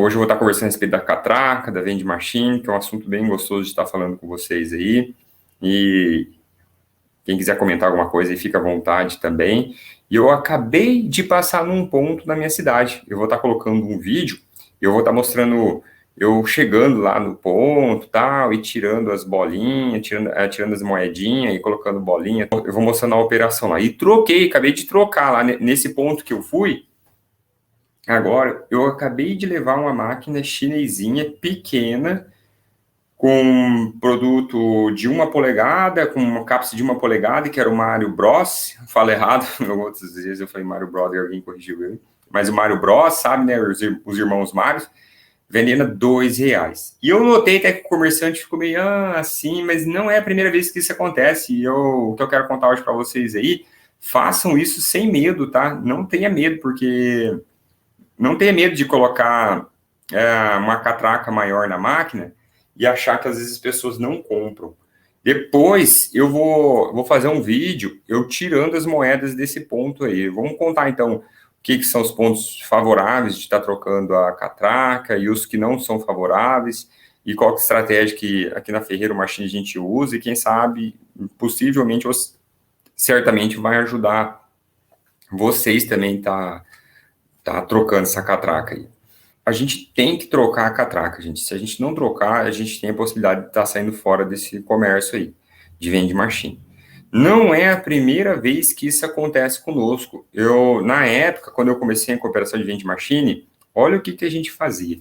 Hoje eu vou estar conversando a respeito da catraca, da vending machine, que é um assunto bem gostoso de estar falando com vocês aí. E quem quiser comentar alguma coisa aí, fica à vontade também. E eu acabei de passar num ponto na minha cidade. Eu vou estar colocando um vídeo, eu vou estar mostrando eu chegando lá no ponto, tal, e tirando as bolinhas, tirando as moedinhas e colocando bolinha. Eu vou mostrando a operação lá. E acabei de trocar lá nesse ponto que eu fui. Agora, eu acabei de levar uma máquina chinesinha pequena, com produto de 1 polegada, com uma cápsula de 1 polegada, que era o Mario Bros. Falo errado, outras vezes eu falei Mario Bros. E alguém corrigiu eu. Mas o Mario Bros, sabe, né? Os irmãos Marios, vendendo R$2. E eu notei até que o comerciante ficou meio assim, mas não é a primeira vez que isso acontece. E o que eu quero contar hoje para vocês aí, façam isso sem medo, tá? Não tenha medo, porque não tenha medo de colocar uma catraca maior na máquina e achar que às vezes as pessoas não compram. Depois eu vou fazer um vídeo eu tirando as moedas desse ponto aí. Vamos contar então o que são os pontos favoráveis de estar trocando a catraca e os que não são favoráveis, e qual que é a estratégia que aqui na Ferreiro Machine a gente usa, e quem sabe, possivelmente, certamente vai ajudar vocês também tá trocando essa catraca aí. A gente tem que trocar a catraca, gente. Se a gente não trocar, a gente tem a possibilidade de estar saindo fora desse comércio aí, de vending machine. Não é a primeira vez que isso acontece conosco. Na época, quando eu comecei a cooperação de vending machine, olha o que a gente fazia.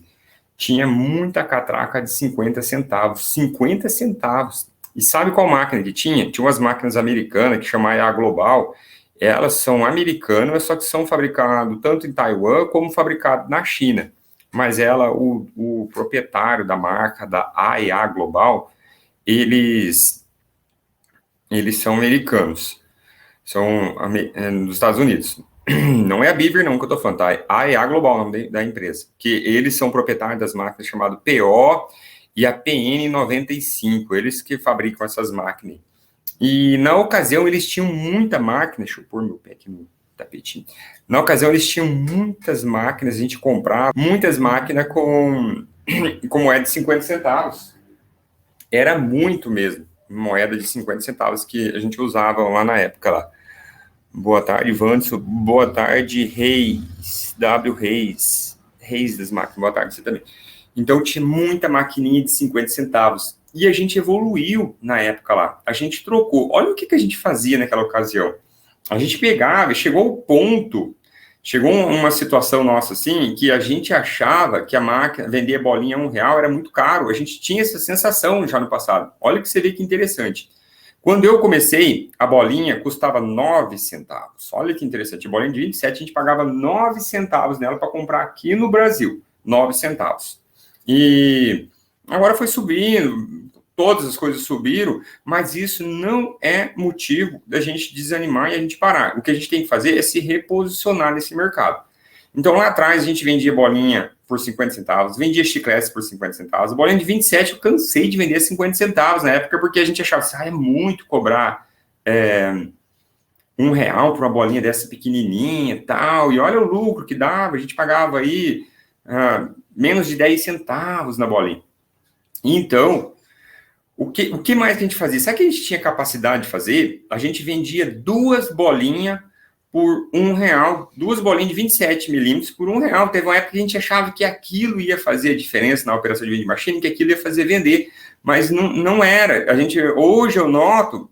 Tinha muita catraca de 50 centavos. 50 centavos. E sabe qual máquina que tinha? Tinha umas máquinas americanas que chamavam a Global. Elas são americanas, só que são fabricadas tanto em Taiwan como fabricadas na China. Mas o proprietário da marca, da AEA Global, eles são americanos. São dos Estados Unidos. Não é a Beaver, não, que eu estou falando, tá? A AEA Global, o nome da empresa. Que eles são proprietários das máquinas chamadas PO e a PN95. Eles que fabricam essas máquinas. E na ocasião eles tinham muita máquina, deixa eu pôr meu pé aqui no tapetinho. Na ocasião eles tinham muitas máquinas, a gente comprava muitas máquinas com moeda de 50 centavos. Era muito mesmo, moeda de 50 centavos que a gente usava lá na época lá. Boa tarde, Vanderson. Boa tarde, Reis. W Reis. Reis das máquinas. Boa tarde, você também. Então tinha muita maquininha de 50 centavos. E a gente evoluiu na época lá. A gente trocou. Olha o que a gente fazia naquela ocasião. A gente pegava, chegou uma situação nossa assim, que a gente achava que a máquina vender bolinha a R$1 era muito caro. A gente tinha essa sensação já no passado. Olha que você vê que interessante. Quando eu comecei, a bolinha custava 9 centavos. Olha que interessante. A bolinha de 27, a gente pagava 9 centavos nela para comprar aqui no Brasil. 9 centavos. E agora foi subindo, todas as coisas subiram, mas isso não é motivo da gente desanimar e a gente parar. O que a gente tem que fazer é se reposicionar nesse mercado. Então, lá atrás, a gente vendia bolinha por 50 centavos, vendia chicletes por 50 centavos. A bolinha de 27, eu cansei de vender 50 centavos na época, porque a gente achava assim, é muito cobrar R$1 por uma bolinha dessa pequenininha e tal. E olha o lucro que dava, a gente pagava aí menos de 10 centavos na bolinha. Então, o que mais que a gente fazia? Sabe o que a gente tinha capacidade de fazer? A gente vendia 2 bolinhas por R$1, 2 bolinhas de 27 milímetros por R$1. Teve uma época que a gente achava que aquilo ia fazer a diferença na operação de vending machine, que aquilo ia fazer vender, mas não era. Hoje eu noto,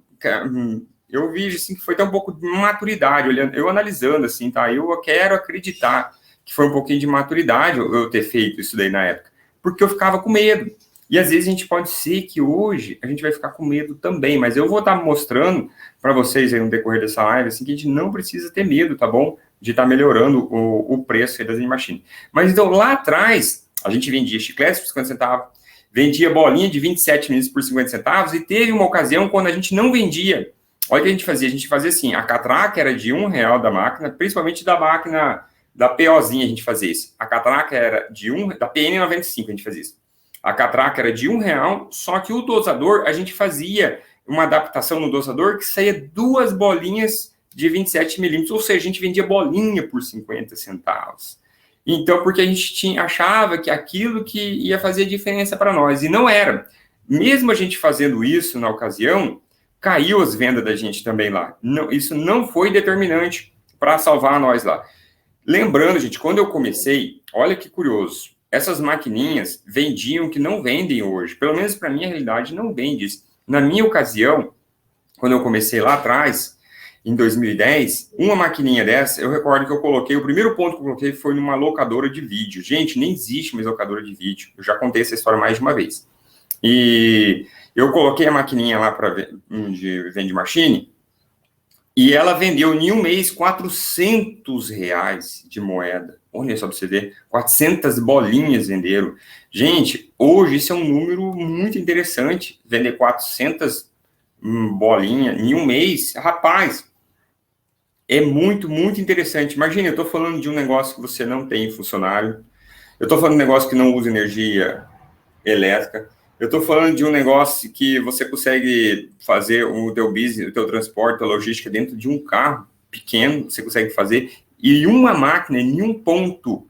eu vejo assim, que foi até um pouco de maturidade, eu analisando assim, tá? Eu quero acreditar que foi um pouquinho de maturidade eu ter feito isso daí na época, porque eu ficava com medo. E às vezes a gente pode ser que hoje a gente vai ficar com medo também, mas eu vou estar mostrando para vocês aí no decorrer dessa live, assim, que a gente não precisa ter medo, tá bom? De estar melhorando o preço aí das vending machine. Mas então, lá atrás, a gente vendia chicletes por 50 centavos, vendia bolinha de 27 milímetros por 50 centavos, e teve uma ocasião quando a gente não vendia. Olha o que a gente fazia assim, a catraca era de R$1 da máquina, principalmente da máquina da POzinha a gente fazia isso. A catraca era da PN95 a gente fazia isso. A catraca era de R$1, só que o dosador, a gente fazia uma adaptação no dosador que saía 2 bolinhas de 27 milímetros, ou seja, a gente vendia bolinha por 50 centavos. Então, porque a gente achava que aquilo que ia fazer diferença para nós, e não era. Mesmo a gente fazendo isso na ocasião, caiu as vendas da gente também lá. Não, isso não foi determinante para salvar nós lá. Lembrando, gente, quando eu comecei, olha que curioso, essas maquininhas vendiam que não vendem hoje. Pelo menos para mim, a realidade não vende isso. Na minha ocasião, quando eu comecei lá atrás, em 2010, uma maquininha dessa, eu recordo que eu coloquei, o primeiro ponto que eu coloquei foi numa locadora de vídeo. Gente, nem existe mais locadora de vídeo. Eu já contei essa história mais de uma vez. E eu coloquei a maquininha lá de vending machine e ela vendeu em um mês R$ 400 de moeda. Olha só para você ver, 400 bolinhas venderam. Gente, hoje isso é um número muito interessante, vender 400 bolinhas em um mês. Rapaz, é muito, muito interessante. Imagina, eu estou falando de um negócio que você não tem funcionário, eu estou falando de um negócio que não usa energia elétrica, eu estou falando de um negócio que você consegue fazer o teu business, o teu transporte, a logística dentro de um carro pequeno, você consegue fazer, e uma máquina, em um ponto,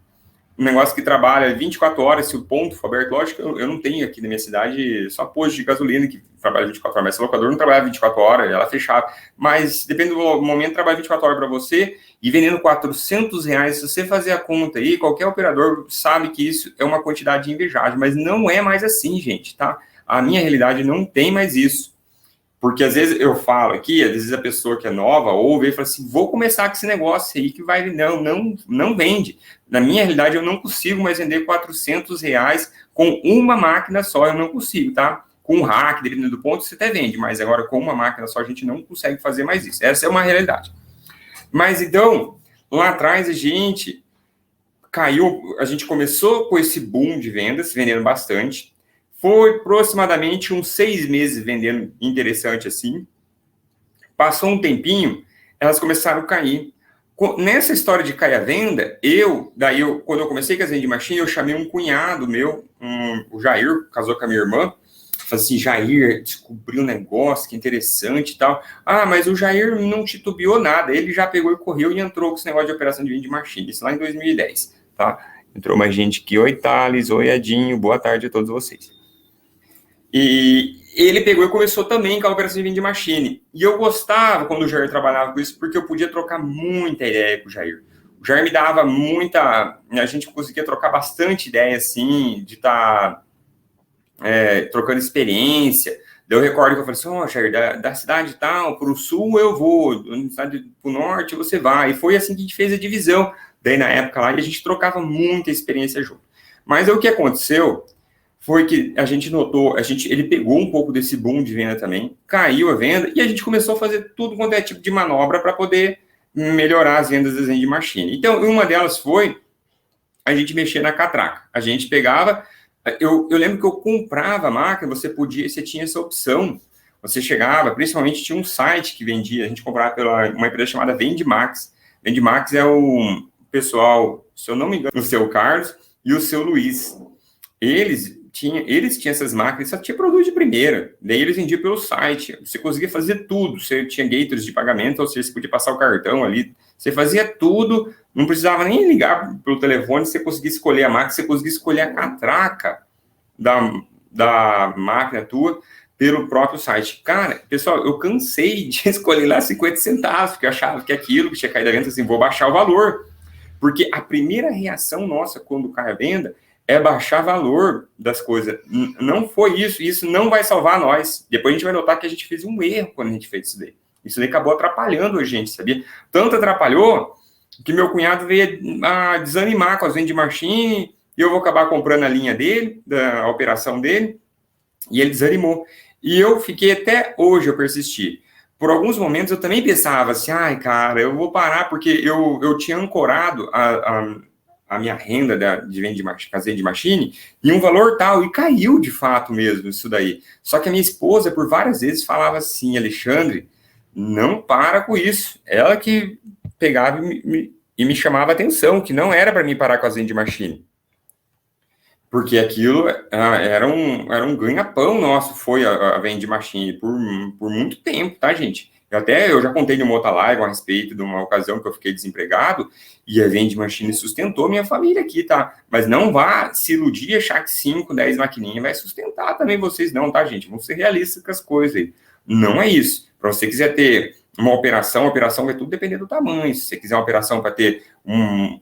um negócio que trabalha 24 horas, se o ponto for aberto, lógico, eu não tenho aqui na minha cidade só posto de gasolina que trabalha 24 horas, mas esse locador não trabalha 24 horas, ela fechava, mas depende do momento, trabalha 24 horas para você, e vendendo R$ 400, se você fazer a conta aí, qualquer operador sabe que isso é uma quantidade invejável, mas não é mais assim, gente, tá? A minha realidade não tem mais isso. Porque às vezes eu falo aqui, às vezes a pessoa que é nova ouve e fala assim, vou começar com esse negócio aí que vai... Não vende. Na minha realidade, eu não consigo mais vender R$ 400 com uma máquina só, eu não consigo, tá? Com um hack, dependendo do ponto, você até vende, mas agora com uma máquina só a gente não consegue fazer mais isso. Essa é uma realidade. Mas então, lá atrás a gente caiu, a gente começou com esse boom de vendas, vendendo bastante. Foi aproximadamente uns 6 meses vendendo interessante assim. Passou um tempinho, elas começaram a cair. Nessa história de cair a venda, quando eu comecei com as vending machine, eu chamei um cunhado meu, o Jair, casou com a minha irmã. Falei assim, Jair, descobri um negócio que interessante e tal. Ah, mas o Jair não titubeou nada. Ele já pegou e correu e entrou com esse negócio de operação de vending machine. Isso lá em 2010, tá? Entrou mais gente aqui. Oi, Thales. Oi, Edinho. Boa tarde a todos vocês. E ele pegou e começou também com a operação de vending machine. E eu gostava quando o Jair trabalhava com isso, porque eu podia trocar muita ideia com o Jair. O Jair me dava muita... A gente conseguia trocar bastante ideia, assim, de estar trocando experiência. Daí eu recordo que eu falei assim, Jair, da cidade tal para o sul eu vou, da cidade para o norte você vai. E foi assim que a gente fez a divisão. Daí na época lá, e a gente trocava muita experiência junto. Mas o que aconteceu foi que a gente notou, ele pegou um pouco desse boom de venda também, caiu a venda, e a gente começou a fazer tudo quanto é tipo de manobra para poder melhorar as vendas das vending machine. Então, uma delas foi a gente mexer na catraca. A gente pegava, eu lembro que eu comprava a máquina, você tinha essa opção, você chegava, principalmente tinha um site que vendia, a gente comprava pela uma empresa chamada Vendmax. Vendmax é o pessoal, se eu não me engano, o seu Carlos e o seu Luiz. Eles tinham essas máquinas, só tinha produto de primeira. Daí eles vendiam pelo site. Você conseguia fazer tudo. Você tinha gateways de pagamento, ou seja, você podia passar o cartão ali. Você fazia tudo, não precisava nem ligar pelo telefone, você conseguia escolher a máquina, você conseguia escolher a catraca da máquina tua pelo próprio site. Cara, pessoal, eu cansei de escolher lá 50 centavos, porque eu achava que aquilo que tinha caído a venda, assim, vou baixar o valor. Porque a primeira reação nossa quando cai a venda é baixar valor das coisas. Não foi isso. Isso não vai salvar nós. Depois a gente vai notar que a gente fez um erro quando a gente fez isso daí. Isso daí acabou atrapalhando a gente, sabia? Tanto atrapalhou que meu cunhado veio a desanimar com as vending machine e eu vou acabar comprando a linha dele, da operação dele, e ele desanimou. E eu fiquei até hoje, eu persisti. Por alguns momentos eu também pensava assim, cara, eu vou parar, porque eu tinha ancorado a minha renda de vending machine em um valor tal, e caiu de fato mesmo isso daí. Só que a minha esposa, por várias vezes, falava assim, Alexandre, não para com isso. Ela que pegava e me chamava a atenção, que não era para mim parar com as vending machine. Porque aquilo era um ganha-pão nosso, foi a vending machine, por muito tempo, tá, gente? Eu já contei em uma outra live a respeito de uma ocasião que eu fiquei desempregado e a Vende Machine sustentou minha família aqui, tá? Mas não vá se iludir e achar que 5, 10 maquininhas vai sustentar também vocês não, tá, gente? Vamos ser realistas com as coisas aí. Não é isso. Para você quiser ter uma operação vai tudo depender do tamanho. Se você quiser uma operação para ter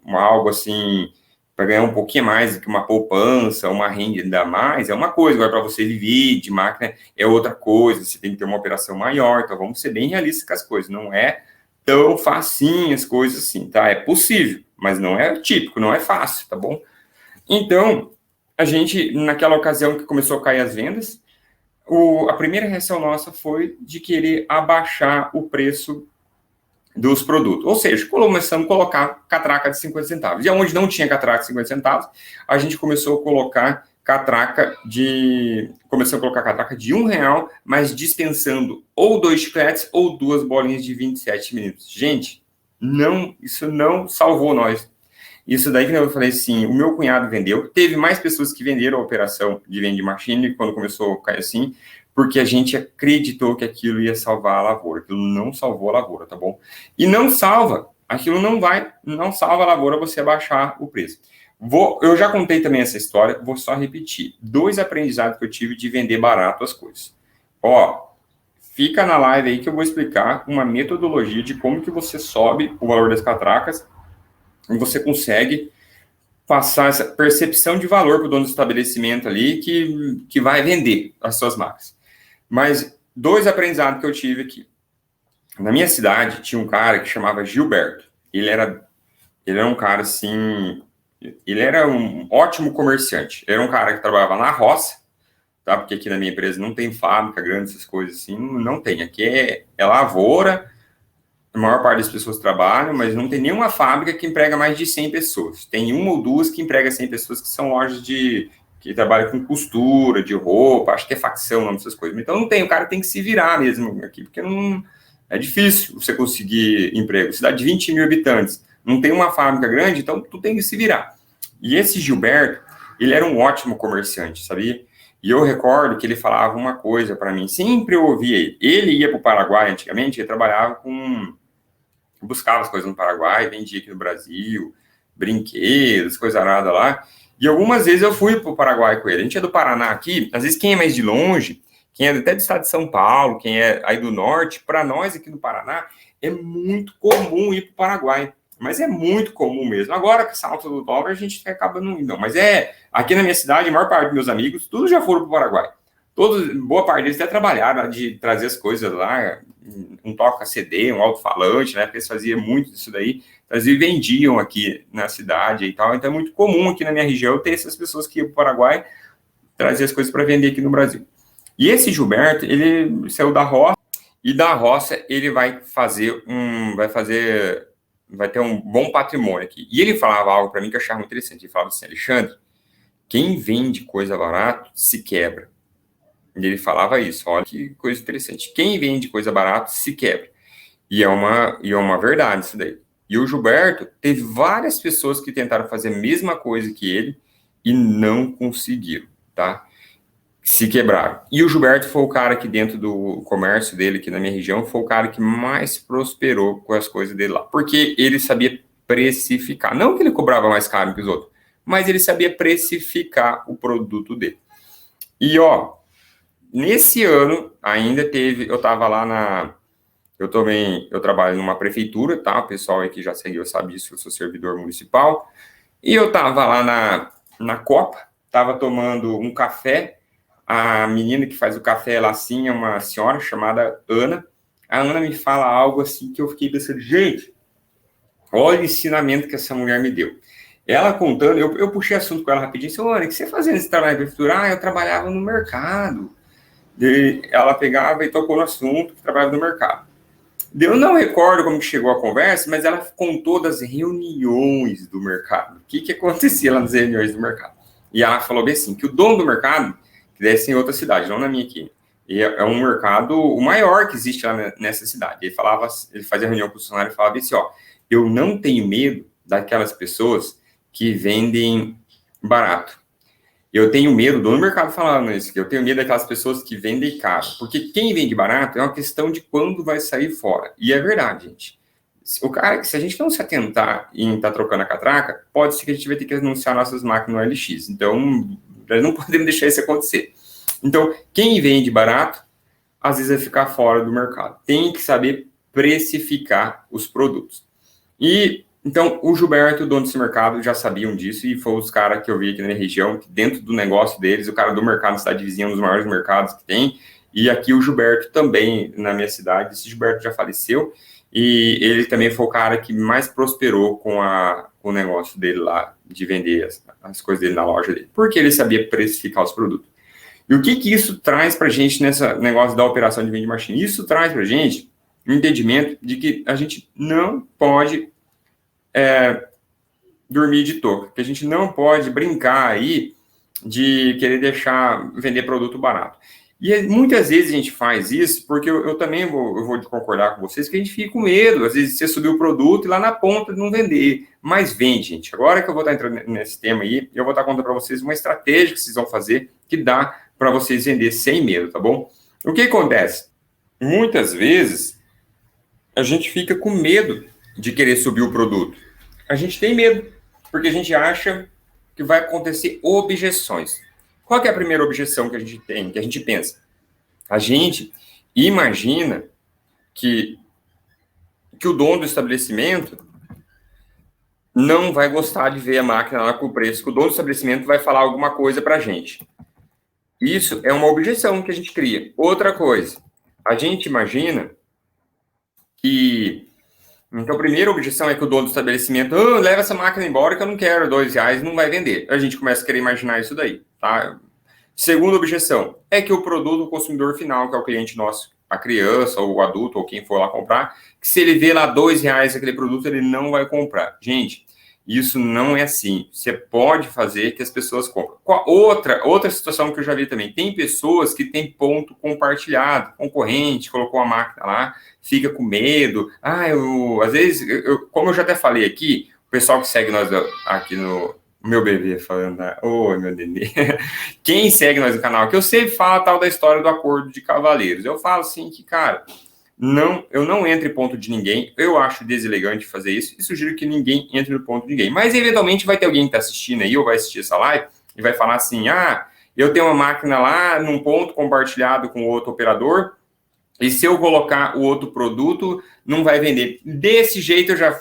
algo assim, para ganhar um pouquinho mais do que uma poupança, uma renda a mais, é uma coisa. Agora, para você viver de máquina, é outra coisa. Você tem que ter uma operação maior. Então, vamos ser bem realistas com as coisas. Não é tão facinho as coisas assim, tá? É possível, mas não é típico, não é fácil, tá bom? Então, a gente, naquela ocasião que começou a cair as vendas, a primeira reação nossa foi de querer abaixar o preço dos produtos. Ou seja, começamos a colocar catraca de 50 centavos. E onde não tinha catraca de 50 centavos, a gente começou a colocar catraca de R$ 1, mas dispensando ou 2 chicletes ou 2 bolinhas de 27 minutos. Gente, isso não salvou nós. Isso daí que eu falei assim, o meu cunhado vendeu, teve mais pessoas que venderam a operação de Vending Machine quando começou a cair assim, porque a gente acreditou que aquilo ia salvar a lavoura. Aquilo não salvou a lavoura, tá bom? E não salva, aquilo não salva a lavoura você abaixar o preço. Eu já contei também essa história, vou só repetir. 2 aprendizados que eu tive de vender barato as coisas. Fica na live aí que eu vou explicar uma metodologia de como que você sobe o valor das catracas e você consegue passar essa percepção de valor para o dono do estabelecimento ali que vai vender as suas máquinas. Mas 2 aprendizados que eu tive aqui. Na minha cidade tinha um cara que chamava Gilberto. Ele era um cara assim, ele era um ótimo comerciante. Ele era um cara que trabalhava na roça, tá? Porque aqui na minha empresa não tem fábrica grande, essas coisas assim, não tem. Aqui é lavoura. A maior parte das pessoas trabalham, mas não tem nenhuma fábrica que emprega mais de 100 pessoas. Tem 1 ou 2 que emprega 100 pessoas, que são lojas que trabalham com costura, de roupa, acho que é facção, o nome dessas coisas. Então não tem, o cara tem que se virar mesmo aqui, porque não é difícil você conseguir emprego. Cidade de 20 mil habitantes, não tem uma fábrica grande, então tu tem que se virar. E esse Gilberto, ele era um ótimo comerciante, sabia? E eu recordo que ele falava uma coisa para mim, sempre eu ouvia ele. Ele ia para o Paraguai antigamente, ele trabalhava buscava as coisas no Paraguai, vendia aqui no Brasil, brinquedos, coisa arada lá. E algumas vezes eu fui para o Paraguai com ele. A gente é do Paraná aqui, às vezes quem é mais de longe, quem é até do estado de São Paulo, quem é aí do norte, para nós aqui no Paraná, é muito comum ir para o Paraguai. Mas é muito comum mesmo. Agora, com essa alta do dólar, a gente acaba não indo. Mas aqui na minha cidade, a maior parte dos meus amigos, todos já foram para o Paraguai. Boa parte deles até trabalharam de trazer as coisas lá, um toca-CD, um alto-falante, né? Porque eles faziam muito disso daí, traziam e vendiam aqui na cidade e tal. Então é muito comum aqui na minha região ter essas pessoas que iam para o Paraguai trazer as coisas para vender aqui no Brasil. E esse Gilberto, ele saiu da roça, e da roça ele vai ter um bom patrimônio aqui. E ele falava algo para mim que eu achava muito interessante. Ele falava assim, Alexandre, quem vende coisa barata se quebra. E ele falava isso, olha que coisa interessante. Quem vende coisa barata se quebra. E é uma verdade isso daí. E o Gilberto teve várias pessoas que tentaram fazer a mesma coisa que ele e não conseguiram, tá? Se quebraram. E o Gilberto foi o cara que dentro do comércio dele, aqui na minha região, foi o cara que mais prosperou com as coisas dele lá. Porque ele sabia precificar. Não que ele cobrava mais caro que os outros, mas ele sabia precificar o produto dele. E, nesse ano, ainda eu estava lá eu trabalho numa prefeitura, tá? O pessoal aí que já seguiu sabe disso, eu sou servidor municipal. E eu estava lá na Copa, estava tomando um café. A menina que faz o café lá, assim, é uma senhora chamada Ana. A Ana me fala algo assim que eu fiquei pensando, gente, olha o ensinamento que essa mulher me deu. Ela contando, eu puxei assunto com ela rapidinho, disse, Ana, o que você fazia nesse trabalho na prefeitura? Eu trabalhava no mercado. Ela pegava e tocou no assunto que trabalhava no mercado. Eu não recordo como que chegou a conversa, mas ela contou das reuniões do mercado. O que acontecia lá nas reuniões do mercado. E ela falou bem assim, que o dono do mercado, que deve ser em outra cidade, não na minha aqui, é um mercado o maior que existe lá nessa cidade. Ele fazia reunião com o funcionário e falava assim, eu não tenho medo daquelas pessoas que vendem barato. Eu tenho medo, do mercado falando isso, que eu tenho medo daquelas pessoas que vendem caro. Porque quem vende barato é uma questão de quando vai sair fora. E é verdade, gente. O cara, se a gente não se atentar em estar trocando a catraca, pode ser que a gente vai ter que anunciar nossas máquinas no LX. Então, nós não podemos deixar isso acontecer. Então, quem vende barato, às vezes vai ficar fora do mercado. Tem que saber precificar os produtos. E então, o Gilberto, o dono desse mercado, já sabiam disso e foi os caras que eu vi aqui na minha região, que dentro do negócio deles, o cara do mercado na cidade vizinha, um dos maiores mercados que tem, e aqui o Gilberto também, na minha cidade, esse Gilberto já faleceu, e ele também foi o cara que mais prosperou com o negócio dele lá, de vender as coisas dele na loja dele, porque ele sabia precificar os produtos. E o que isso traz para a gente nesse negócio da operação de vending machine? Isso traz para a gente um entendimento de que a gente não pode dormir de touca, que a gente não pode brincar aí de querer deixar vender produto barato. E muitas vezes a gente faz isso, porque eu também vou concordar com vocês, que a gente fica com medo, às vezes você subir o produto e lá na ponta não vender, mas vende, gente. Agora que eu vou estar entrando nesse tema aí, eu vou estar contando para vocês uma estratégia que vocês vão fazer que dá para vocês vender sem medo, tá bom? O que acontece? Muitas vezes a gente fica com medo de querer subir o produto. A gente tem medo, porque a gente acha que vai acontecer objeções. Qual que é a primeira objeção que a gente tem, que a gente pensa? A gente imagina que o dono do estabelecimento não vai gostar de ver a máquina lá com o preço, que o dono do estabelecimento vai falar alguma coisa para a gente. Isso é uma objeção que a gente cria. Outra coisa, a gente imagina que... Então, a primeira objeção é que o dono do estabelecimento leva essa máquina embora que eu não quero, R$2, não vai vender. A gente começa a querer imaginar isso daí, tá? Segunda objeção é que o produto, o consumidor final, que é o cliente nosso, a criança, ou o adulto, ou quem for lá comprar, que se ele vê lá R$2 aquele produto, ele não vai comprar. Gente, isso não é assim. Você pode fazer que as pessoas comprem. Outra situação que eu já vi também, tem pessoas que têm ponto compartilhado, concorrente, colocou a máquina lá, fica com medo. Às vezes, como eu já até falei aqui, o pessoal que segue nós aqui no meu bebê falando, oi, meu nenê. Quem segue nós no canal, que eu sempre falo tal da história do acordo de cavaleiros. Eu falo assim que, cara, eu não entro em ponto de ninguém, eu acho deselegante fazer isso e sugiro que ninguém entre no ponto de ninguém. Mas, eventualmente, vai ter alguém que está assistindo aí ou vai assistir essa live e vai falar assim, eu tenho uma máquina lá num ponto compartilhado com outro operador e se eu colocar o outro produto, não vai vender. Desse jeito, já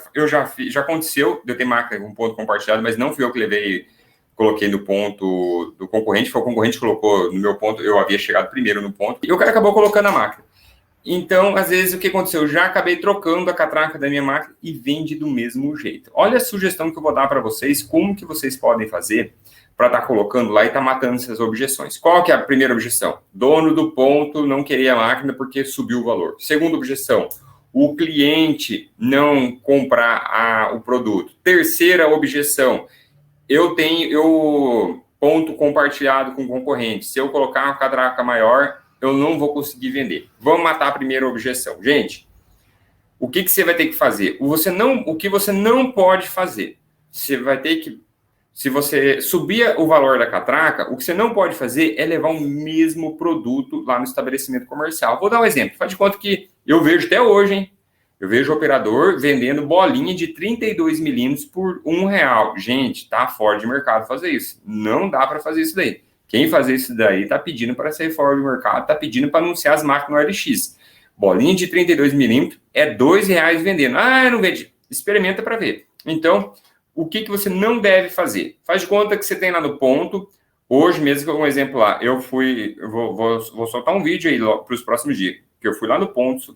aconteceu de eu ter máquina com ponto compartilhado, mas não fui eu que coloquei no ponto do concorrente, foi o concorrente que colocou no meu ponto, eu havia chegado primeiro no ponto, e o cara acabou colocando a máquina. Então, às vezes, o que aconteceu? Eu já acabei trocando a catraca da minha máquina e vende do mesmo jeito. Olha a sugestão que eu vou dar para vocês, como que vocês podem fazer para estar colocando lá e estar matando essas objeções. Qual que é a primeira objeção? Dono do ponto não queria a máquina porque subiu o valor. Segunda objeção, o cliente não comprar o produto. Terceira objeção, eu tenho ponto compartilhado com concorrente. Se eu colocar uma catraca maior, eu não vou conseguir vender. Vamos matar a primeira objeção. Gente, o que você vai ter que fazer? O que você não pode fazer? Você vai ter que... Se você subir o valor da catraca, o que você não pode fazer é levar o mesmo produto lá no estabelecimento comercial. Vou dar um exemplo. Faz de conta que eu vejo até hoje, hein? Eu vejo o operador vendendo bolinha de 32 milímetros por R$1. Gente, tá fora de mercado fazer isso. Não dá para fazer isso daí. Quem fazer isso daí tá pedindo para sair fora do mercado, tá pedindo para anunciar as máquinas no LX. Bolinha de 32 milímetros é R$2 vendendo. Eu não vejo. Experimenta para ver. Então, o que você não deve fazer? Faz de conta que você tem lá no ponto. Hoje mesmo, um exemplo lá, eu vou soltar um vídeo aí para os próximos dias, que eu fui lá no ponto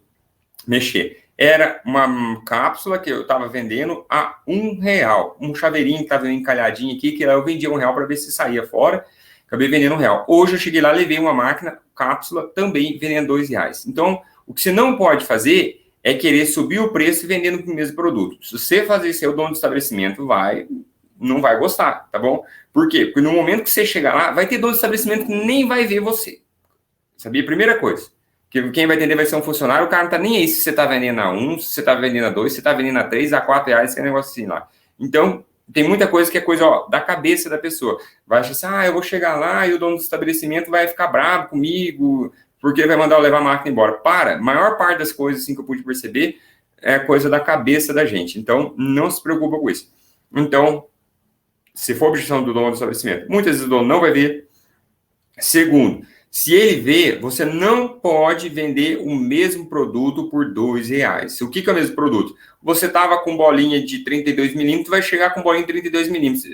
mexer. Era uma cápsula que eu estava vendendo a R$1. Um chaveirinho que estava encalhadinho aqui, que eu vendia R$1 para ver se saía fora. Acabei vendendo R$1. Hoje eu cheguei lá, levei uma máquina, cápsula, também vendendo R$2. Então, o que você não pode fazer é querer subir o preço e vendendo o mesmo produto. Se você fazer isso, o dono do estabelecimento não vai gostar, tá bom? Por quê? Porque no momento que você chegar lá, vai ter dono do estabelecimento que nem vai ver você. Sabia? Primeira coisa. Que quem vai atender vai ser um funcionário, o cara não tá nem aí se você tá vendendo a 1, se você tá vendendo a 2, se você tá vendendo a 3, a R$4, que é um negócio assim lá. Então, tem muita coisa que é coisa da cabeça da pessoa. Vai achar assim, eu vou chegar lá e o dono do estabelecimento vai ficar bravo comigo, porque ele vai mandar eu levar a máquina embora. A maior parte das coisas assim, que eu pude perceber é coisa da cabeça da gente. Então, não se preocupa com isso. Então, se for objeção do dono do estabelecimento, muitas vezes o dono não vai ver. Segundo, se ele vê, você não pode vender o mesmo produto por R$2. O que é o mesmo produto? Você estava com bolinha de 32 milímetros, vai chegar com bolinha de 32 milímetros.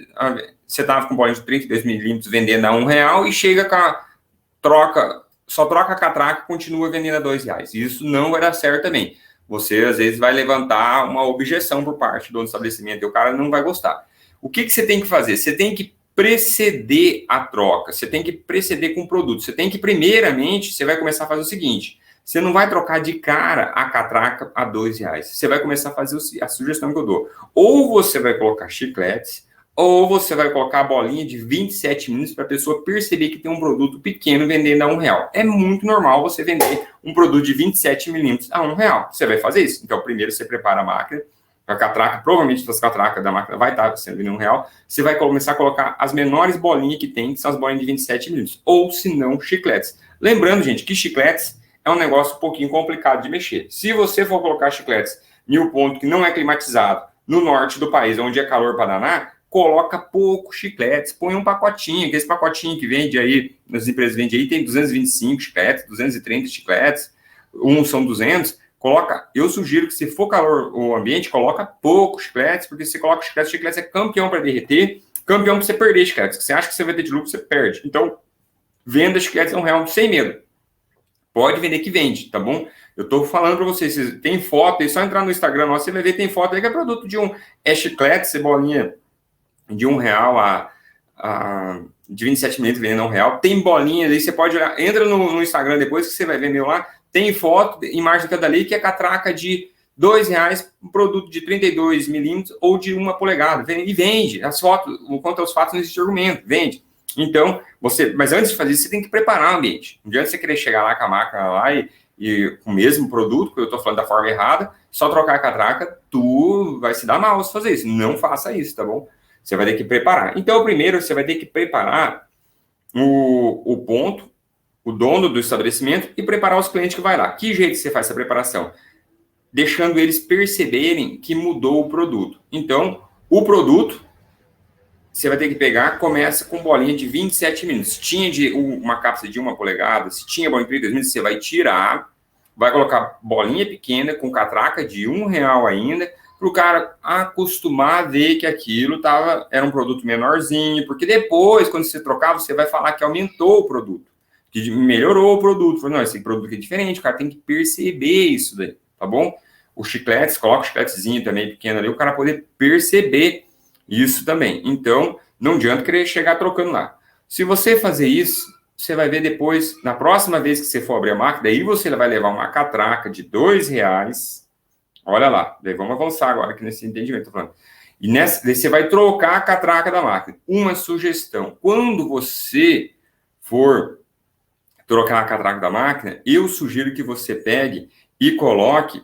Você estava com bolinha de 32 milímetros vendendo a R$1 e chega com a só troca a catraca e continua vendendo a R$2. Isso não vai dar certo também. Você, às vezes, vai levantar uma objeção por parte do estabelecimento e o cara não vai gostar. O que você tem que fazer? Você tem que preceder a troca, você tem que preceder com o produto. Você tem que, primeiramente, você vai começar a fazer o seguinte, você não vai trocar de cara a catraca a R$2. Você vai começar a fazer a sugestão que eu dou. Ou você vai colocar chicletes, ou você vai colocar a bolinha de 27 milímetros para a pessoa perceber que tem um produto pequeno vendendo a R$1. É muito normal você vender um produto de 27 milímetros a R$1. Você vai fazer isso. Então, primeiro você prepara a máquina, a catraca, provavelmente as catracas da máquina vai estar sendo vendendo R$1. Você vai começar a colocar as menores bolinhas que tem, que são as bolinhas de 27 milímetros. Ou, se não, chicletes. Lembrando, gente, que chicletes é um negócio um pouquinho complicado de mexer. Se você for colocar chicletes em um ponto que não é climatizado, no norte do país, onde é calor para danar, coloca pouco chicletes, põe um pacotinho, que esse pacotinho que vende aí, as empresas vendem aí, tem 225 chicletes, 230 chicletes, uns são 200, coloca, eu sugiro que se for calor o ambiente, coloca pouco chicletes, porque se você coloca chicletes é campeão para derreter, campeão para você perder chicletes, se você acha que você vai ter de lucro, você perde. Então, venda chicletes a R$1 sem medo. Pode vender que vende, tá bom? Eu tô falando para vocês, tem foto, é só entrar no Instagram nosso, você vai ver, tem foto aí que é produto de chiclete, cebolinha, de R$1 de 27 milímetros vendendo R$1. Tem bolinhas aí, você pode olhar, entra no Instagram depois que você vai ver meu lá, tem foto, imagem de cada lei, que é catraca de R$2, um produto de 32 milímetros ou de 1 polegada. E vende. As fotos, quanto aos fatos, não existe argumento, vende. Então, mas antes de fazer isso, você tem que preparar o ambiente. Não adianta você querer chegar lá com a máquina lá e com o mesmo produto, que eu estou falando da forma errada, só trocar a catraca, tu vai se dar mal se fazer isso. Não faça isso, tá bom? Você vai ter que preparar. Então, primeiro, você vai ter que preparar o ponto, o dono do estabelecimento e preparar os clientes que vai lá. Que jeito você faz essa preparação? Deixando eles perceberem que mudou o produto. Então, o produto, você vai ter que pegar, começa com bolinha de 27 milímetros. Se tinha uma cápsula de 1 polegada, se tinha bolinha de 32 milímetros, você vai tirar, vai colocar bolinha pequena com catraca de R$1 ainda, para o cara acostumar a ver que aquilo era um produto menorzinho, porque depois, quando você trocar, você vai falar que aumentou o produto, que melhorou o produto. Não, esse produto aqui é diferente, o cara tem que perceber isso daí, tá bom? Os chicletes, coloca o chicletezinho também pequeno ali, o cara poder perceber isso também. Então, não adianta querer chegar trocando lá. Se você fazer isso, você vai ver depois, na próxima vez que você for abrir a máquina, daí você vai levar uma catraca de R$2. Olha lá, daí vamos avançar agora aqui nesse entendimento. Tô falando. E daí você vai trocar a catraca da máquina. Uma sugestão, quando você for trocar a catraca da máquina, eu sugiro que você pegue e coloque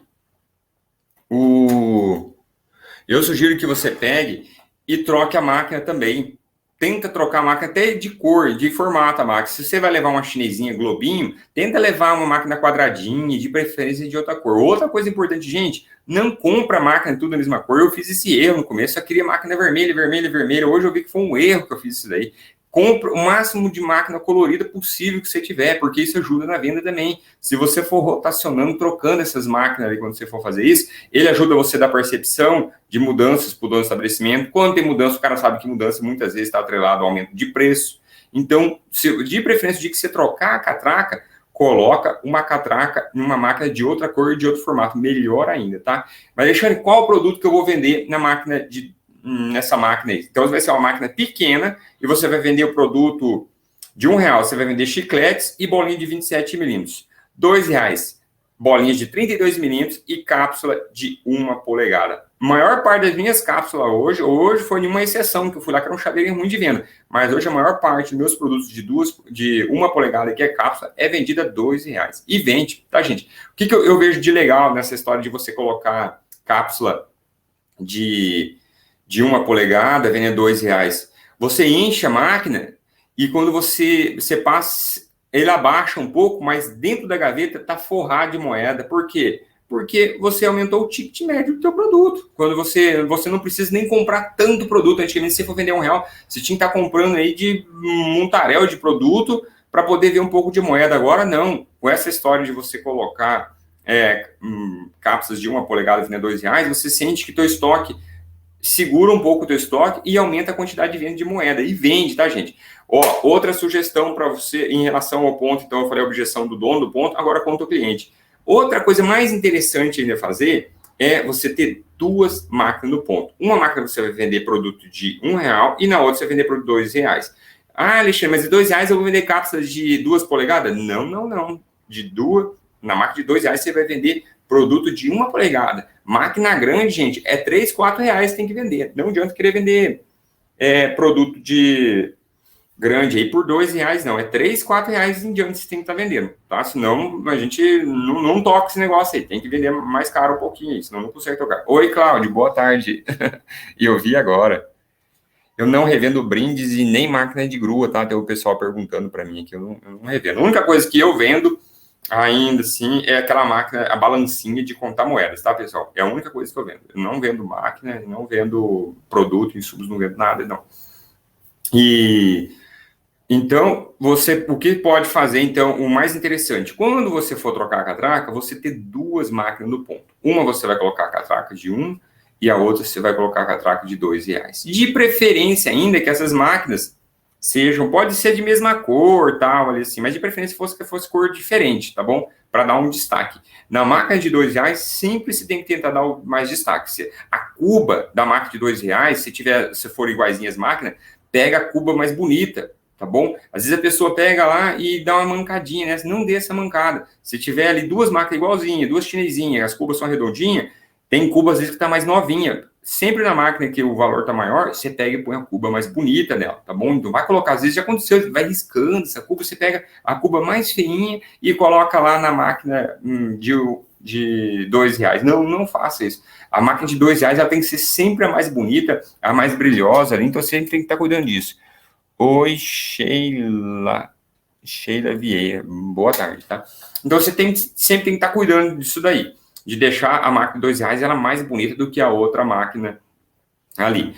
Eu sugiro que você pegue e troque a máquina também. Tenta trocar a máquina até de cor, de formato a máquina. Se você vai levar uma chinesinha globinho, tenta levar uma máquina quadradinha, de preferência de outra cor. Outra coisa importante, gente, não compra a máquina tudo da mesma cor. Eu fiz esse erro no começo, eu queria máquina vermelha, vermelha, vermelha. Hoje eu vi que foi um erro que eu fiz isso daí. Compre o máximo de máquina colorida possível que você tiver, porque isso ajuda na venda também. Se você for rotacionando, trocando essas máquinas ali quando você for fazer isso, ele ajuda você a dar percepção de mudanças para o dono do estabelecimento. Quando tem mudança, o cara sabe que mudança muitas vezes está atrelado ao aumento de preço. Então, de preferência, de que você trocar a catraca, coloca uma catraca em uma máquina de outra cor e de outro formato, melhor ainda, tá? Mas deixando qual o produto que eu vou vender nessa máquina aí. Então, vai ser uma máquina pequena e você vai vender o produto de R$1. Você vai vender chicletes e bolinha de 27 milímetros. R$2, bolinhas de 32 milímetros e cápsula de 1 polegada. A maior parte das minhas cápsulas hoje foi uma exceção, que eu fui lá que era um chaveirinho ruim de venda. Mas hoje a maior parte dos meus produtos de 1 polegada, que é cápsula, é vendida R$2. E vende, tá, gente? O que eu vejo de legal nessa história de você colocar cápsula de de 1 polegada, vende R$2. Você enche a máquina e quando você passa, ele abaixa um pouco, mas dentro da gaveta está forrado de moeda. Por quê? Porque você aumentou o ticket médio do teu produto. Quando você não precisa nem comprar tanto produto. Antigamente, se você for vender R$1, você tinha que estar comprando aí de um taréu de produto para poder ver um pouco de moeda. Agora, não. Com essa história de você colocar cápsulas de 1 polegada vender R$2, você sente que teu estoque segura um pouco o teu estoque e aumenta a quantidade de venda de moeda. E vende, tá, gente? Ó, outra sugestão para você em relação ao ponto. Então, eu falei a objeção do dono do ponto, agora conta o cliente. Outra coisa mais interessante ainda a fazer é você ter 2 máquinas no ponto. Uma máquina você vai vender produto de R$1 e na outra você vai vender produto de R$2. Ah, Alexandre, mas de R$2 eu vou vender cápsulas de 2 polegadas? Não. Na máquina de R$2 você vai vender produto de 1 polegada. Máquina grande, gente, é R$3, R$4 que tem que vender. Não adianta querer vender produto de grande aí por R$2, não. É R$3, R$4 em diante você tem que estar vendendo, tá? Senão a gente não toca esse negócio aí. Tem que vender mais caro um pouquinho, senão não consegue tocar. Oi, Cláudio, boa tarde. E eu vi agora. Eu não revendo brindes e nem máquina de grua, tá? Tem o pessoal perguntando para mim aqui, eu não revendo. A única coisa que eu vendo ainda assim é aquela máquina, a balancinha de contar moedas, tá, pessoal? É a única coisa que eu vendo. Eu não vendo máquina, não vendo produto, insumos, não vendo nada, não. E então, o que pode fazer, então, o mais interessante, quando você for trocar a catraca, você ter 2 máquinas no ponto. Uma você vai colocar a catraca de 1 e a outra você vai colocar a catraca de R$2. De preferência ainda que essas máquinas pode ser de mesma cor, tal, ali assim, mas de preferência que fosse cor diferente, tá bom? Para dar um destaque. Na máquina de R$2, sempre se tem que tentar dar mais destaque. A cuba da máquina de R$2, se for iguaizinha as máquinas, pega a cuba mais bonita, tá bom? Às vezes a pessoa pega lá e dá uma mancadinha, né? Não dê essa mancada. Se tiver ali 2 máquinas igualzinhas, 2 chinesinhas, as cubas são redondinhas, tem cuba às vezes que tá mais novinha. Sempre na máquina que o valor tá maior, você pega e põe a cuba mais bonita nela, tá bom? Então vai colocar, às vezes já aconteceu, vai riscando essa cuba, você pega a cuba mais feinha e coloca lá na máquina de R$2. Não faça isso. A máquina de R$2 ela tem que ser sempre a mais bonita, a mais brilhosa, então você sempre tem que estar cuidando disso. Oi, Sheila Vieira, boa tarde, tá? Então você sempre tem que estar cuidando disso daí, de deixar a máquina de R$2 ela mais bonita do que a outra máquina ali.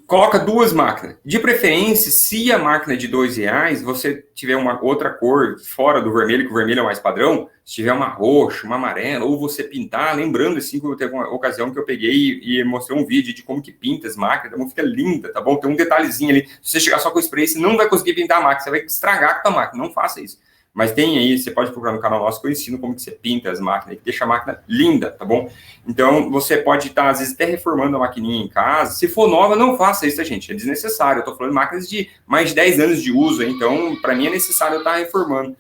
Coloca 2 máquinas. De preferência, se a máquina de R$2 você tiver uma outra cor fora do vermelho, que o vermelho é mais padrão, se tiver uma roxa, uma amarela, ou você pintar, lembrando assim, que teve uma ocasião que eu peguei e mostrei um vídeo de como que pinta as máquinas, então fica linda, tá bom? Tem um detalhezinho ali. Se você chegar só com spray, você não vai conseguir pintar a máquina, você vai estragar com a máquina, não faça isso. Mas tem aí, você pode procurar no canal nosso que eu ensino como que você pinta as máquinas, que deixa a máquina linda, tá bom? Então, você pode estar, às vezes, até reformando a maquininha em casa. Se for nova, não faça isso, tá, gente? É desnecessário. Eu tô falando de máquinas de mais de 10 anos de uso, então, para mim, é necessário eu estar reformando.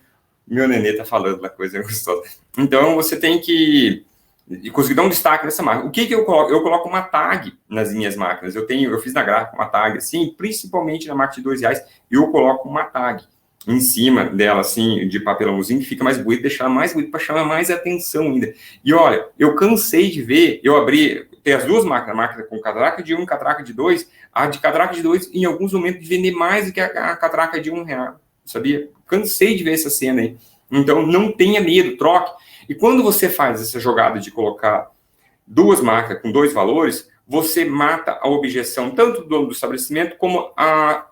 Meu nenê tá falando da coisa gostosa. Então, você tem que conseguir dar um destaque nessa máquina. O que eu coloco? Eu coloco uma tag nas minhas máquinas. Eu fiz na gráfica uma tag, assim, principalmente na máquina de R$2, eu coloco uma tag em cima dela, assim, de papelãozinho, que fica mais bonito, deixar mais bonito, para chamar mais atenção ainda. E olha, eu cansei de ver, tem as 2 máquinas, a máquina com catraca de 1, catraca de 2, a de catraca de 2, em alguns momentos, de vender mais do que a catraca de R$1, sabia? Cansei de ver essa cena aí. Então, não tenha medo, troque. E quando você faz essa jogada de colocar 2 máquinas com 2 valores, você mata a objeção, tanto do dono do estabelecimento, como a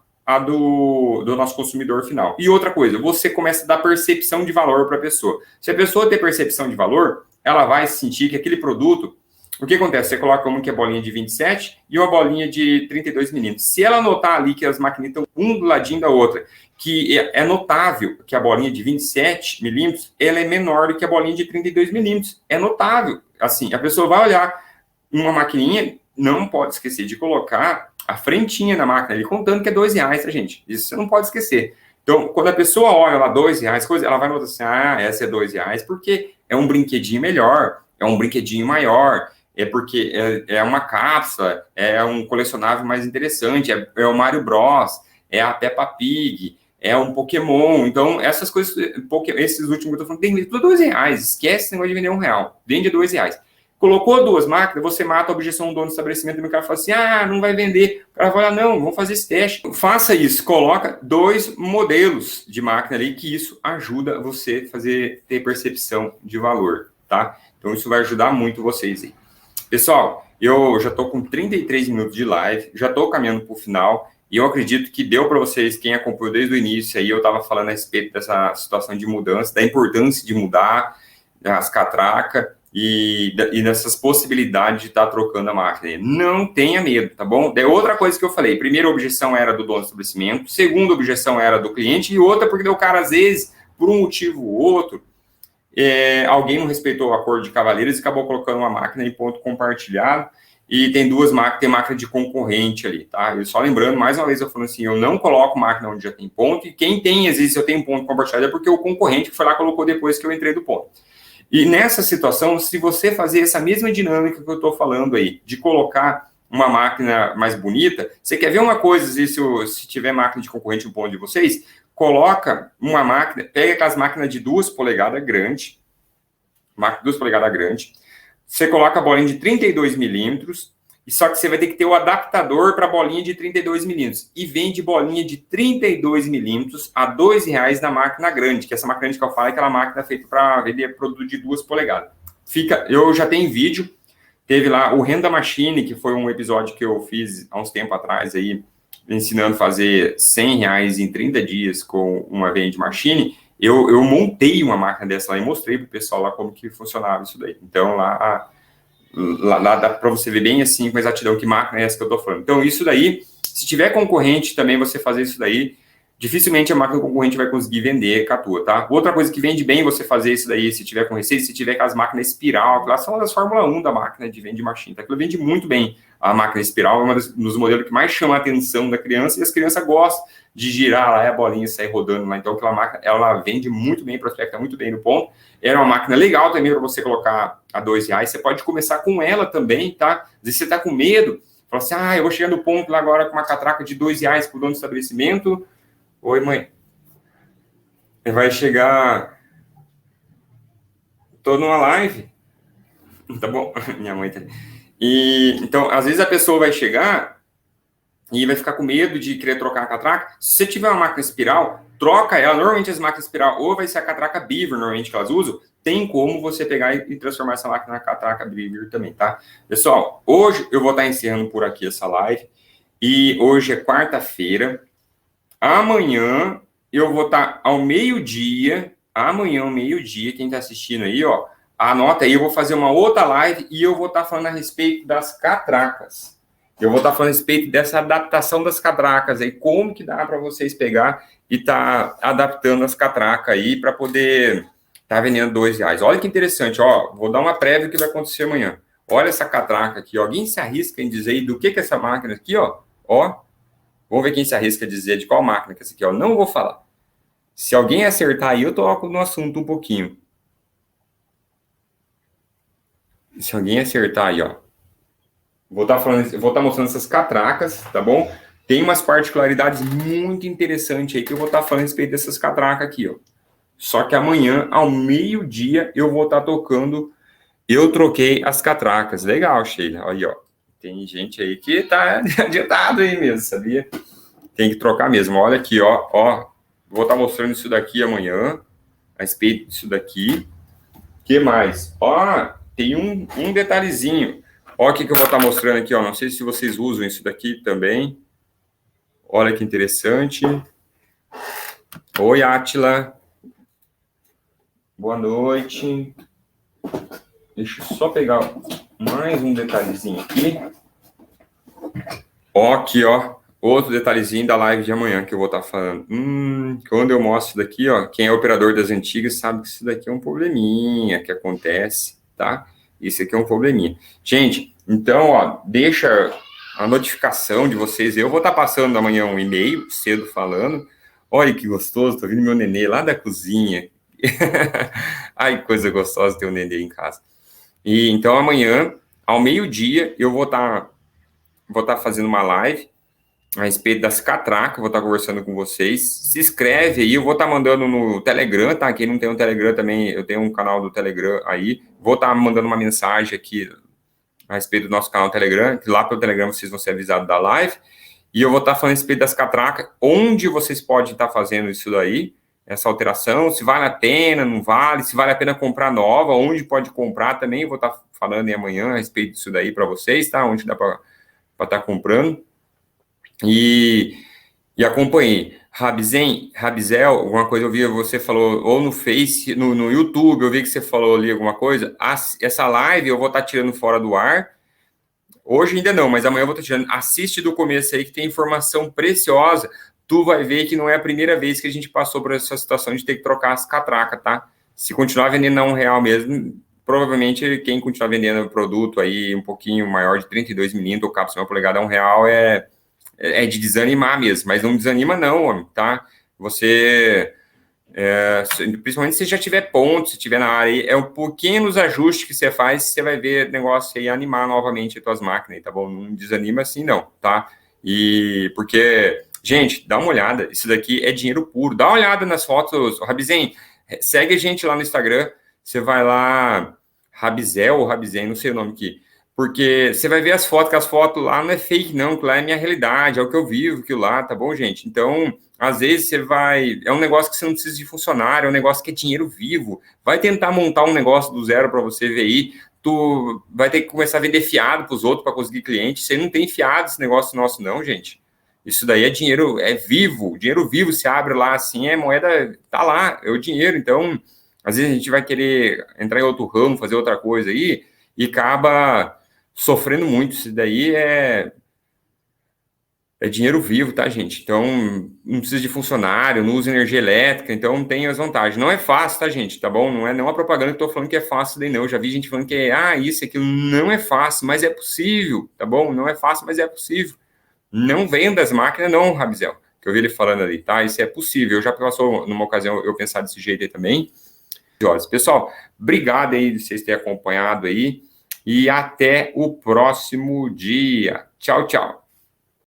do nosso consumidor final. E outra coisa, você começa a dar percepção de valor para a pessoa. Se a pessoa ter percepção de valor, ela vai sentir que aquele produto... O que acontece? Você coloca uma que é bolinha de 27 e uma bolinha de 32 milímetros. Se ela notar ali que as maquinetas estão um do ladinho da outra, que é notável que a bolinha de 27 milímetros, ela é menor do que a bolinha de 32 milímetros. É notável. Assim, a pessoa vai olhar uma maquininha, não pode esquecer de colocar a frentinha na máquina ali, contando que é R$2, tá, gente? Isso você não pode esquecer. Então, quando a pessoa olha lá R$2, ela vai notar assim, essa é R$2 porque é um brinquedinho melhor, é um brinquedinho maior, é porque é uma cápsula, é um colecionável mais interessante, é o Mario Bros, é a Peppa Pig, é um Pokémon. Então, essas coisas, esses últimos que eu tô falando, tem tudo R$2, esquece esse negócio de vender R$1, vende R$2. Colocou 2 máquinas, você mata a objeção do dono do estabelecimento e o cara fala assim, não vai vender. O cara vai falar, não, vamos fazer esse teste. Faça isso, coloca 2 modelos de máquina ali, que isso ajuda você a ter percepção de valor, tá? Então isso vai ajudar muito vocês aí. Pessoal, eu já estou com 33 minutos de live, já estou caminhando para o final, e eu acredito que deu para vocês, quem acompanhou desde o início, aí eu estava falando a respeito dessa situação de mudança, da importância de mudar as catracas, e nessas possibilidades de estar trocando a máquina. Não tenha medo, tá bom? Daí outra coisa que eu falei, primeira objeção era do dono do estabelecimento, segunda objeção era do cliente, e outra porque o cara, às vezes, por um motivo ou outro, alguém não respeitou o acordo de cavalheiros e acabou colocando uma máquina em ponto compartilhado, e tem 2 máquinas, tem máquina de concorrente ali, tá? Eu só lembrando, mais uma vez, eu falando assim, eu não coloco máquina onde já tem ponto, e quem tem, às vezes, eu tenho ponto compartilhado, é porque o concorrente que foi lá colocou depois que eu entrei do ponto. E nessa situação, se você fazer essa mesma dinâmica que eu estou falando aí, de colocar uma máquina mais bonita, você quer ver uma coisa, se tiver máquina de concorrente no ponto de vocês, coloca uma máquina, pega aquelas máquinas de 2 polegadas grande, máquina de 2 polegadas grande, você coloca a bolinha de 32 milímetros, só que você vai ter que ter o adaptador para a bolinha de 32 milímetros. E vende bolinha de 32 milímetros a R$2 na máquina grande, que essa máquina grande que eu falo é aquela máquina feita para vender produto de 2 polegadas. Eu já tenho vídeo, teve lá o Renda Machine, que foi um episódio que eu fiz há uns tempos atrás, aí, ensinando a fazer R$100 em 30 dias com uma Vending Machine. Eu montei uma máquina dessa lá e mostrei para o pessoal lá como que funcionava isso daí. Então, lá dá para você ver bem assim, com exatidão, que máquina é essa que eu estou falando. Então, isso daí, se tiver concorrente também, você fazer isso daí, dificilmente a máquina concorrente vai conseguir vender com a tua, tá? Outra coisa que vende bem você fazer isso daí, se tiver com receita, se tiver com as máquinas espiral, aquelas são as Fórmula 1 da máquina de Vending Machine, tá? Aquilo vende muito bem. A máquina espiral é um dos modelos que mais chama a atenção da criança, e as crianças gostam de girar lá e a bolinha sair rodando lá. Então, aquela máquina, ela vende muito bem, prospecta muito bem no ponto. Era uma máquina legal também para você colocar a R$2. Você pode começar com ela também, tá? Às vezes você tá com medo, fala assim, eu vou chegar no ponto lá agora com uma catraca de R$2 pro dono do estabelecimento. Oi, mãe. Vai chegar... Tô numa live. Tá bom? Minha mãe tá... Então, às vezes a pessoa vai chegar e vai ficar com medo de querer trocar a catraca. Se você tiver uma máquina espiral, troca ela. Normalmente as máquinas espiral, ou vai ser a catraca Beaver, normalmente que elas usam, tem como você pegar e transformar essa máquina na catraca Beaver também, tá? Pessoal, hoje eu vou estar encerrando por aqui essa live, e hoje é quarta-feira. Amanhã eu vou estar ao meio-dia, quem está assistindo aí, ó, anota aí, eu vou fazer uma outra live e eu vou estar falando a respeito das catracas. Eu vou estar falando a respeito dessa adaptação das catracas aí, como que dá para vocês pegar e tá adaptando as catracas aí para poder estar vendendo R$2. Olha que interessante, ó, vou dar uma prévia do que vai acontecer amanhã. Olha essa catraca aqui, ó, alguém se arrisca em dizer aí do que é essa máquina aqui, ó, vamos ver quem se arrisca a dizer de qual máquina que é essa aqui, ó, não vou falar. Se alguém acertar aí, eu toco no assunto um pouquinho. Se alguém acertar aí, ó. Vou estar mostrando essas catracas, tá bom? Tem umas particularidades muito interessantes aí que eu vou estar falando a respeito dessas catracas aqui, ó. Só que amanhã, ao meio-dia, eu vou estar tocando. Eu troquei as catracas. Legal, Sheila. Aí, ó. Tem gente aí que tá adiantado aí mesmo, sabia? Tem que trocar mesmo. Olha aqui, ó. Vou estar mostrando isso daqui amanhã. A respeito disso daqui. O que mais? Ó, tem um detalhezinho. Olha o que eu vou estar mostrando aqui, ó. Não sei se vocês usam isso daqui também. Olha que interessante. Oi, Átila. Boa noite. Deixa eu só pegar mais um detalhezinho aqui. Ó, aqui, ó. Outro detalhezinho da live de amanhã que eu vou estar falando. Quando eu mostro isso daqui, ó, quem é operador das antigas sabe que isso daqui é um probleminha que acontece, tá? Isso aqui é um probleminha. Gente, então, ó, deixa a notificação de vocês. Eu vou estar passando amanhã um e-mail, cedo falando. Olha que gostoso, tô vendo meu nenê lá da cozinha. Ai, coisa gostosa ter um nenê em casa. E então, amanhã, ao meio-dia, eu vou estar fazendo uma live a respeito das catracas, vou estar conversando com vocês. Se inscreve aí, eu vou estar mandando no Telegram, tá? Quem não tem um Telegram também, eu tenho um canal do Telegram aí. Vou estar mandando uma mensagem aqui a respeito do nosso canal do Telegram, que lá pelo Telegram vocês vão ser avisados da live. E eu vou estar falando a respeito das catracas, onde vocês podem estar fazendo isso daí, essa alteração, se vale a pena, não vale, se vale a pena comprar nova, onde pode comprar também, eu vou estar falando aí amanhã a respeito disso daí para vocês, tá? Onde dá para estar comprando. E acompanhei. Rabizel, alguma coisa eu vi, você falou, ou no Face, no YouTube, eu vi que você falou ali alguma coisa. Essa live eu vou estar tirando fora do ar. Hoje ainda não, mas amanhã eu vou estar tirando. Assiste do começo aí, que tem informação preciosa. Tu vai ver que não é a primeira vez que a gente passou por essa situação de ter que trocar as catracas, tá? Se continuar vendendo a R$1 mesmo, provavelmente quem continuar vendendo produto aí um pouquinho maior de 32 milímetros ou cápsula 1 polegada a R$1 é de desanimar mesmo, mas não desanima não, homem, tá? Você, principalmente se já tiver ponto, se tiver na área, é um pequenos ajustes que você faz, você vai ver o negócio aí animar novamente as tuas máquinas, tá bom? Não desanima assim não, tá? E porque, gente, dá uma olhada, isso daqui é dinheiro puro, dá uma olhada nas fotos, Rabizen, segue a gente lá no Instagram, você vai lá, Rabizel ou Rabizen, não sei o nome aqui, porque você vai ver as fotos, que as fotos lá não é fake, não, que lá é a minha realidade, é o que eu vivo, aquilo lá, tá bom, gente? Então, às vezes você vai. É um negócio que você não precisa de funcionário, é um negócio que é dinheiro vivo. Vai tentar montar um negócio do zero para você ver aí. Tu vai ter que começar a vender fiado para os outros para conseguir cliente. Você não tem fiado esse negócio nosso, não, gente. Isso daí é dinheiro, é vivo. Dinheiro vivo, se abre lá assim, é moeda, tá lá, é o dinheiro. Então, às vezes a gente vai querer entrar em outro ramo, fazer outra coisa aí, e acaba sofrendo muito. Isso daí é dinheiro vivo, tá, gente? Então, não precisa de funcionário, não usa energia elétrica, então tem as vantagens. Não é fácil, tá, gente? Tá bom? Não é nenhuma propaganda que eu tô falando que é fácil daí, não. Eu já vi gente falando que isso, aquilo. Não é fácil, mas é possível, tá bom? Não é fácil, mas é possível. Não venda as máquinas, não, Rabizel, que eu vi ele falando ali, tá? Isso é possível. Eu já passou numa ocasião eu pensar desse jeito aí também. Pessoal, obrigado aí de vocês terem acompanhado aí e até o próximo dia. Tchau, tchau.